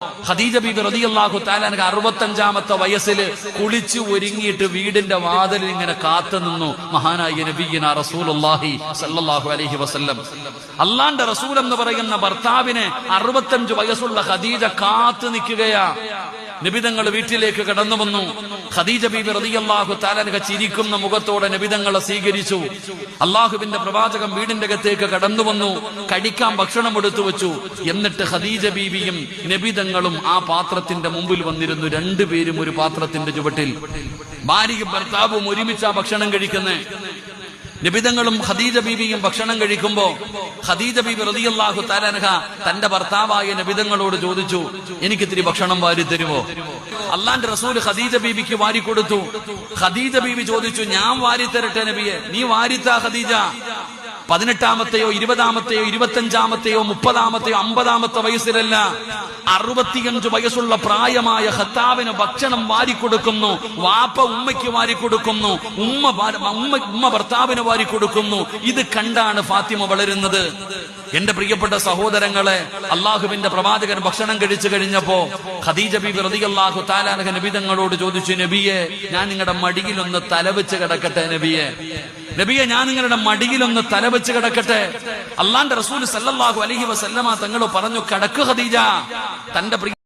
ഖദീജ ബീബി റളിയല്ലാഹു തആല അൻഹ 65ാമത്തെ വയസ്സിൽ കുളിച്ചു ഒരുങ്ങിയിട്ട് വീടിന്റെ വാതിലിൽ ഇങ്ങനെ കാത്തു നിന്നു. മഹാനായ നബിയിന റസൂലുള്ളാഹി സ്വല്ലല്ലാഹു അലൈഹി വസല്ലം, അല്ലാഹുവിന്റെ റസൂൽ എന്ന് പറയുന്ന ഭർത്താവിനെ 65 വയസ്സുള്ള ഖദീജ കാത്തു നിൽക്കുകയാ. നബിതങ്ങൾ വീട്ടിലേക്ക് കടന്നു വന്നു. ഖദീജ ബീബി റളിയല്ലാഹു തആല അൻഹ ചിരിക്കുന്ന മുഖത്തോടെ നബിതങ്ങളെ സ്വീകരിച്ചു. അള്ളാഹുവിന്റെ പ്രവാചകൻ വീടിന്റെ അകത്തേക്ക് കടന്നു വന്നു. കഴിക്കാൻ ഭക്ഷണം എടുത്തു വെച്ചു. എന്നിട്ട് ഖദീജ ബീബിയും നബിതങ്ങളും ആ പാത്രത്തിന്റെ മുമ്പിൽ വന്നിരുന്നു. രണ്ടുപേരും ഒരു പാത്രത്തിന്റെ ചുവട്ടിൽ. ഭാര്യയും ഭർത്താവും ഒരുമിച്ചാ ഭക്ഷണം കഴിക്കുന്നേ. നബിതങ്ങളും ഖദീജ ബീബിയും ഭക്ഷണം കഴിക്കുമ്പോ ഖദീജ ബീബി റളിയല്ലാഹു തആല അൻഹ തന്റെ ഭർത്താവായ നബിതങ്ങളോട് ചോദിച്ചു, എനിക്ക് ഇത്തിരി ഭക്ഷണം വാരി തരുമോ? അള്ളാന്റെ റസൂൽ ഖദീജ ബീബിക്ക് വാരി കൊടുത്തു. ഖദീജ ബീബി ചോദിച്ചു, ഞാൻ വാരി തരട്ടെ നബിയെ? നീ വാരിത്താ ഖദീജ. 18ാമത്തെയോ 20ാമത്തെയോ 25ാമത്തെയോ 30ാമത്തെയോ 50ാമത്തെ വയസ്സിലല്ല, 65 വയസ്സുള്ള പ്രായമായ ഖത്താബിന് ഭക്ഷണം വാരിക്കൊടുക്കുന്നു. വാപ്പ ഉമ്മയ്ക്ക് വാരിക്കൊടുക്കുന്നു, ഉമ്മ ഭർത്താവിന് വാരിക്കൊടുക്കുന്നു. ഇത് കണ്ടാണ് ഫാത്തിമ വളരുന്നത്. എന്റെ പ്രിയപ്പെട്ട സഹോദരങ്ങളെ, അള്ളാഹുവിന്റെ പ്രവാചകൻ ഭക്ഷണം കഴിച്ചു കഴിഞ്ഞപ്പോ ഖദീജ ബീബി റളിയല്ലാഹു തആല അൻഹ നബിതങ്ങളോട് ചോദിച്ചു, നബിയെ, ഞാൻ നിങ്ങളുടെ മടിയിലൊന്ന് തലവെച്ച് കിടക്കട്ടെ? നബിയെ, ഞാൻ നിങ്ങളുടെ മടിയിലൊന്ന് തലവെച്ച് കിടക്കട്ടെ? അള്ളാന്റെ റസൂൽ സല്ലല്ലാഹു അലൈഹി വസല്ലമ തങ്ങൾ പറഞ്ഞു, കിടക്കു ഖദീജ. തന്റെ